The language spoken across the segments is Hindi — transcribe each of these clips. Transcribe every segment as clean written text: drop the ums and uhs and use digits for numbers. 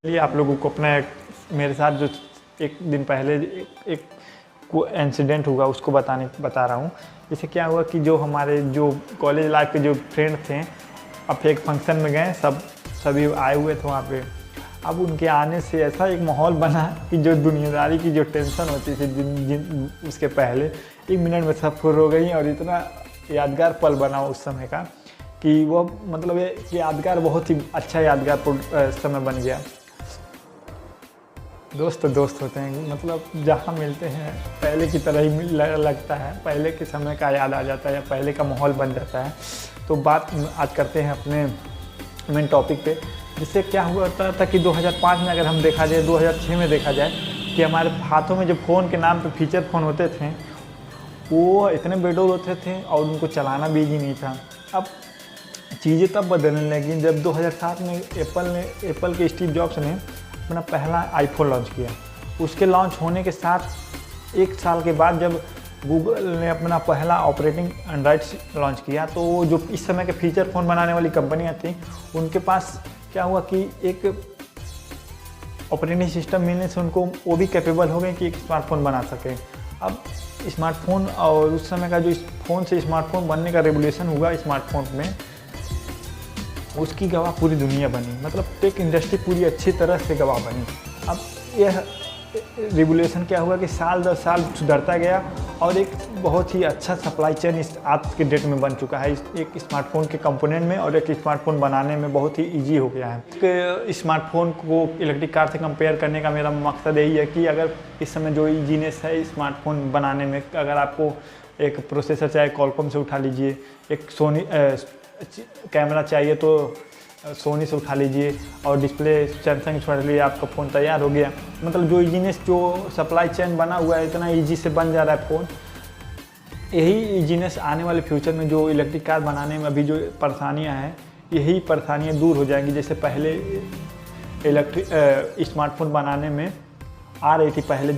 चलिए आप लोगों को अपना मेरे साथ जो एक दिन पहले एक इंसिडेंट हुआ उसको बता रहा हूँ। जैसे क्या हुआ कि जो हमारे जो कॉलेज लाइफ के जो फ्रेंड थे, अब एक फंक्शन में गए, सभी आए हुए थे वहाँ पे। अब उनके आने से ऐसा एक माहौल बना कि जो दुनियादारी की जो टेंशन होती थी उसके पहले 1 मिनट में सब फुर हो गई। और इतना यादगार पल बना उस समय का कि वो मतलब ये यादगार बहुत ही अच्छा यादगार समय बन गया। दोस्त होते हैं, मतलब जहाँ मिलते हैं पहले की तरह ही लगता है, पहले के समय का याद आ जाता है या पहले का माहौल बन जाता है। तो बात आज करते हैं अपने मेन टॉपिक पे। जिससे क्या हुआ था कि 2005 में अगर हम देखा जाए, 2006 में देखा जाए कि हमारे हाथों में जो फ़ोन के नाम पे फीचर फ़ोन होते थे वो इतने बेडोल होते थे और उनको चलाना भी ईजी नहीं था। अब चीज़ें तब बदलने लगी जब 2007 में एप्पल के स्टीव जॉब्स ने अपना पहला आईफोन लॉन्च किया। उसके लॉन्च होने के साथ 1 साल के बाद जब गूगल ने अपना पहला ऑपरेटिंग एंड्रॉयड लॉन्च किया, तो जो इस समय के फीचर फ़ोन बनाने वाली कंपनियां थी उनके पास क्या हुआ कि एक ऑपरेटिंग सिस्टम मिलने से उनको वो भी कैपेबल हो गए कि एक स्मार्टफोन बना सकें। अब स्मार्टफोन और उस समय का जो इस फ़ोन से स्मार्टफोन बनने का रेवोल्यूशन हुआ स्मार्टफोन में, उसकी गवाह पूरी दुनिया बनी। मतलब टेक इंडस्ट्री पूरी अच्छी तरह से गवाह बनी। अब यह रिवोल्यूशन क्या हुआ कि साल दर साल सुधरता गया और एक बहुत ही अच्छा सप्लाई चेन इस आज के डेट में बन चुका है। एक स्मार्टफोन के कंपोनेंट में और एक स्मार्टफोन बनाने में बहुत ही इजी हो गया है। एक स्मार्टफोन को इलेक्ट्रिक कार से कंपेयर करने का मेरा मकसद यही है कि अगर इस समय जो ईजीनेस है स्मार्टफोन बनाने में, अगर आपको एक प्रोसेसर चाहे क्वालकॉम से उठा लीजिए, एक सोनी कैमरा चाहिए तो सोनी से उठा लीजिए और डिस्प्ले सैमसंग से उठा लीजिए, आपका फ़ोन तैयार हो गया। मतलब जो ईजीनेस, जो सप्लाई चेन बना हुआ है, इतना इजी से बन जा रहा है फ़ोन। यही ईजीनेस आने वाले फ्यूचर में जो इलेक्ट्रिक कार बनाने में अभी जो परेशानियां हैं, यही परेशानियां दूर हो जाएंगी। जैसे पहले स्मार्टफोन बनाने में आ रही थी, पहले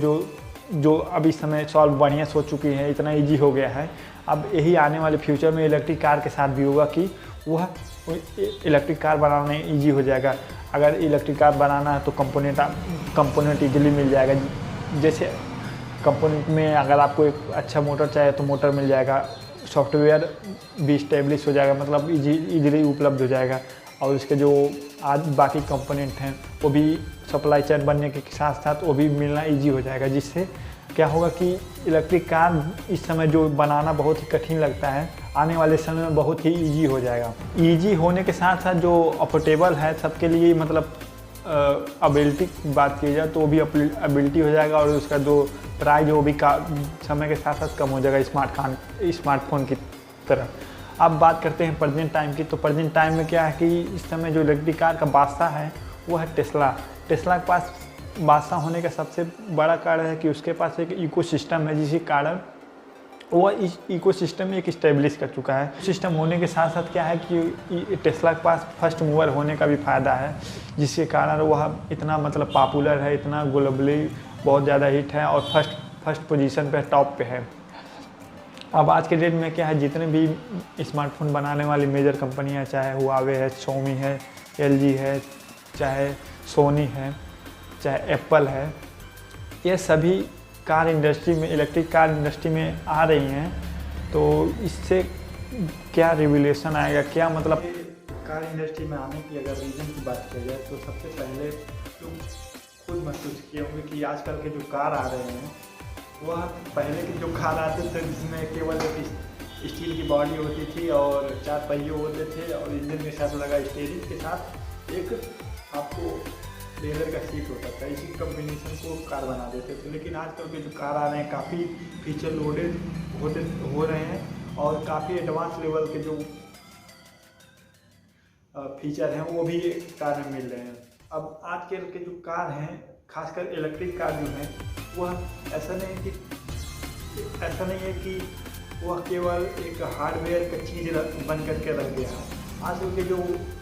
जो अभी समय सॉल्व बढ़िया हो चुकी है, इतना ईजी हो गया है। अब यही आने वाले फ्यूचर में इलेक्ट्रिक कार के साथ भी होगा कि वह इलेक्ट्रिक कार बनाना ईजी हो जाएगा। अगर इलेक्ट्रिक कार बनाना है तो कंपोनेंट ईजिली मिल जाएगा। जैसे कंपोनेंट में अगर आपको एक अच्छा मोटर चाहिए तो मोटर मिल जाएगा, सॉफ्टवेयर भी इस्टेब्लिश हो जाएगा, मतलब ईजिली उपलब्ध हो जाएगा। और इसके जो आज बाकी कंपोनेंट हैं वो भी सप्लाई चेन बनने के साथ साथ वो भी मिलना ईजी हो जाएगा। जिससे क्या होगा कि इलेक्ट्रिक कार इस समय जो बनाना बहुत ही कठिन लगता है, आने वाले समय में बहुत ही इजी हो जाएगा। इजी होने के साथ साथ जो अफोर्डेबल है सबके लिए, मतलब अबिलिटी की बात की जाए तो वो भी अबिलिटी हो जाएगा और उसका जो प्राइस वो भी समय के साथ साथ कम हो जाएगा स्मार्टफोन की तरह। अब बात करते हैं प्रेजेंट टाइम की। तो प्रेजेंट टाइम में क्या है कि इस समय जो इलेक्ट्रिक कार का बादशाह है वो है टेस्ला के पास बादशाह होने का सबसे बड़ा कारण है कि उसके पास एक इकोसिस्टम है, जिसके कारण वो इस इकोसिस्टम में एक इस्टेब्लिश कर चुका है। सिस्टम होने के साथ साथ क्या है कि टेस्ला के पास फर्स्ट मूवर होने का भी फ़ायदा है, जिसके कारण वह इतना मतलब पॉपुलर है, इतना ग्लोबली बहुत ज़्यादा हिट है और फर्स्ट पोजीशन पे, टॉप पे है। अब आज के डेट में क्या है, जितने भी स्मार्टफोन बनाने वाली मेजर कंपनियां, चाहे हुआवे है, Xiaomi है, LG है, चाहे सोनी है, चाहे एप्पल है, ये सभी कार इंडस्ट्री में, इलेक्ट्रिक कार इंडस्ट्री में आ रही हैं। तो इससे क्या रिवोल्यूशन आएगा, क्या मतलब कार इंडस्ट्री में आने की अगर रीज़न की बात की जाए तो सबसे पहले तुम खुद महसूस किए होंगे कि आजकल के जो कार आ रहे हैं वह पहले के जो कार आते थे जिसमें केवल एक स्टील की बॉडी होती थी और 4 पहिए होते थे और इंजन के साथ लगा स्टीयरिंग के साथ एक आपको लेदर का सीट होता था। इसी कॉम्बिनेशन को कार बना देते थे। लेकिन आजकल के जो कार आ रहे हैं काफ़ी फीचर लोडेड हो रहे हैं और काफ़ी एडवांस लेवल के जो फीचर हैं वो भी कार में मिल रहे हैं। अब आजकल के जो कार हैं, खासकर इलेक्ट्रिक कार जो हैं, वह ऐसा नहीं है कि वह केवल एक हार्डवेयर का चीज़ बन करके रख गया है। आजकल के जो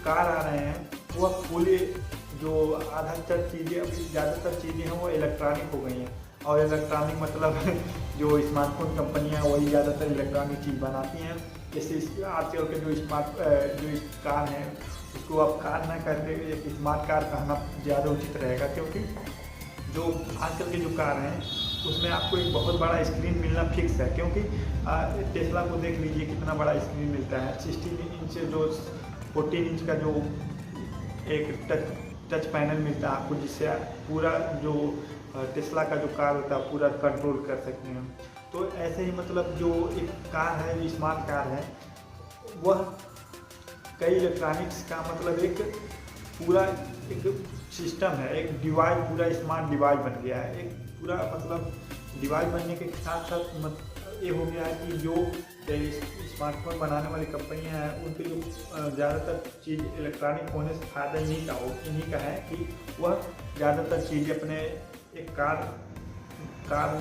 कार आ रहे हैं वह फुली जो ज़्यादातर चीज़ें हैं वो इलेक्ट्रॉनिक हो गई हैं। और इलेक्ट्रॉनिक मतलब जो स्मार्टफोन कंपनियां वही ज़्यादातर इलेक्ट्रॉनिक चीज़ बनाती हैं। जैसे आजकल के जो जो कार हैं उसको आप कार ना करके एक स्मार्ट कार कहना ज़्यादा उचित रहेगा, क्योंकि जो आजकल के जो कार हैं उसमें आपको एक बहुत बड़ा स्क्रीन मिलना फिक्स है। क्योंकि टेस्ला को देख लीजिए कितना बड़ा स्क्रीन मिलता है, 16 इंच जो 14 इंच का जो एक टच पैनल मिलता है आपको, जिससे पूरा जो टेस्ला का जो कार होता है पूरा कंट्रोल कर सकते हैं। तो ऐसे ही मतलब जो एक कार है, जो स्मार्ट कार है, वह कई इलेक्ट्रॉनिक्स का मतलब एक पूरा एक सिस्टम है, एक डिवाइस, पूरा स्मार्ट डिवाइस बन गया है। एक पूरा मतलब डिवाइस बनने के साथ साथ ये हो गया है कि जो स्मार्टफोन बनाने वाली कंपनियां हैं उनके जो ज़्यादातर चीज़ इलेक्ट्रॉनिक होने से फ़ायदा इन्हीं का है कि वह ज़्यादातर चीज़ें अपने एक कार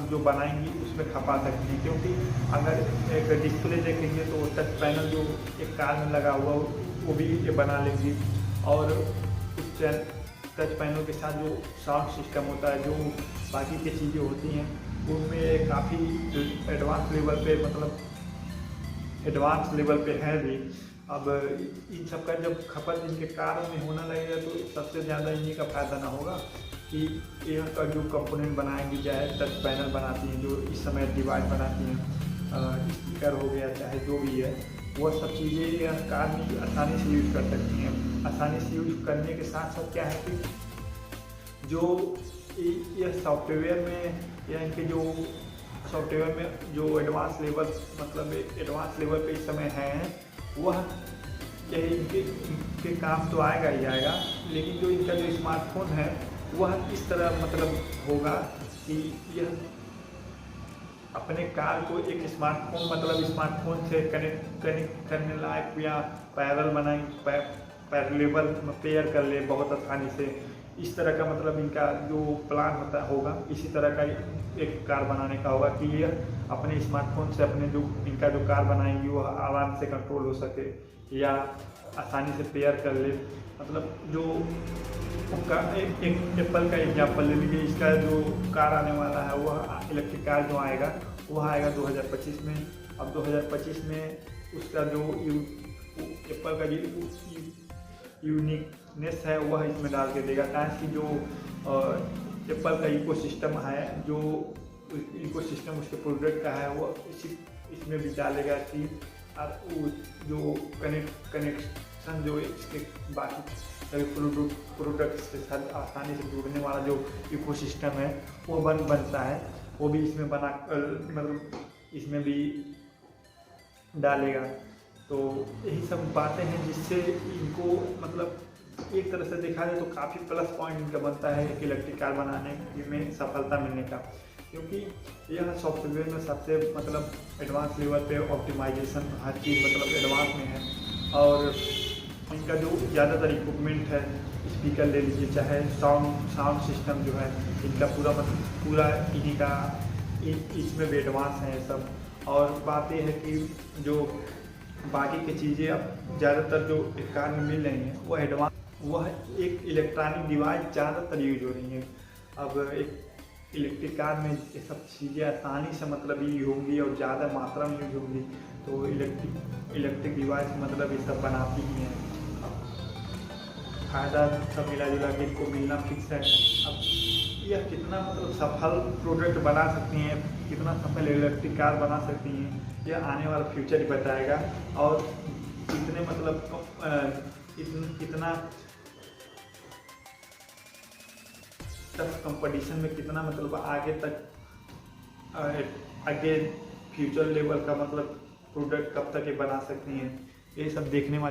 जो बनाएंगी उसमें खपा सकती हैं। क्योंकि अगर एक डिस्प्ले देखेंगे तो टच पैनल जो एक कार में लगा हुआ वो भी ये बना लेंगी, और उस टच पैनल के साथ जो साउंड सिस्टम होता है, जो बाकी की चीज़ें होती हैं, उनमें काफ़ी एडवांस लेवल पे मतलब एडवांस लेवल पे है भी। अब इन सब का जब खपत इनके कार में होना लगेगा तो सबसे ज़्यादा इन्हीं का फ़ायदा ना होगा कि एयर का जो कंपोनेंट बनाएंगी, चाहे टच पैनल बनाती हैं, जो इस समय डिवाइस बनाती हैं, स्पीकर हो गया, चाहे जो भी है, वह सब चीज़ें यह कार में आसानी से यूज कर सकती हैं। आसानी से यूज करने के साथ साथ क्या है कि जो यह सॉफ्टवेयर में या इनके जो सॉफ्टवेयर में जो एडवांस लेवल पे इस समय हैं, वह इनके काम तो आएगा ही आएगा, लेकिन जो इनका जो स्मार्टफोन है वह इस तरह मतलब होगा कि यह अपने कार को एक स्मार्टफोन से कनेक्ट करने लायक या पैरेलल पेयर कर ले बहुत आसानी से। इस तरह का मतलब इनका जो प्लान होगा इसी तरह का एक कार बनाने का होगा कि यह अपने स्मार्टफोन से अपने जो इनका जो कार बनाएंगी वह आराम से कंट्रोल हो सके या आसानी से पेयर कर ले। मतलब जो एक एप्पल का एग्जाम्पल ले लीजिए, इसका जो कार आने वाला है वह इलेक्ट्रिक कार जो आएगा वह आएगा 2025 में। अब 2025 में उसका जो एप्पल का जो यूनिकनेस है वह इसमें डाल के देगा, कि जो एप्पल का इकोसिस्टम है, जो इकोसिस्टम उसके प्रोडक्ट का है वो इसमें भी डालेगा कि जो कनेक्शन जो इसके बाकी सभी प्रोडक्ट्स के साथ आसानी से जुड़ने वाला जो इकोसिस्टम है वो बनता है, वो भी इसमें मतलब इसमें भी डालेगा। तो यही सब बातें हैं जिससे इनको मतलब एक तरह से देखा जाए तो काफ़ी प्लस पॉइंट इनका बनता है एक इलेक्ट्रिक कार बनाने में सफलता मिलने का। क्योंकि यह सॉफ्टवेयर में सबसे मतलब एडवांस लेवल पे ऑप्टिमाइजेशन हर चीज़ मतलब एडवांस में है, और इनका जो ज़्यादातर इक्विपमेंट है, स्पीकर ले लीजिए, चाहे साउंड सिस्टम जो है इनका पूरा इन्हीं का इसमें भी एडवांस है सब। और बात यह है कि जो बाकी की चीज़ें अब ज़्यादातर जो एक कार में मिल रही हैं वह एक इलेक्ट्रॉनिक डिवाइस ज़्यादातर यूज हो रही है। अब एक इलेक्ट्रिक कार में ये सब चीज़ें आसानी से मतलब यूज होंगी और ज़्यादा मात्रा में यूज होंगी, तो इलेक्ट्रिक डिवाइस मतलब ये सब बनाती ही हैं। फायदा सब मिला जुला के इनको मिलना फिक्स है। अब यह कितना मतलब सफल प्रोडक्ट बना सकती हैं, कितना सफल इलेक्ट्रिक कार बना सकती हैं, यह आने वाला फ्यूचर ही बताएगा। और कितने मतलब कितना टफ कंपटीशन में कितना मतलब आगे फ्यूचर लेवल का मतलब प्रोडक्ट कब तक ये बना सकती हैं, ये सब देखने वाले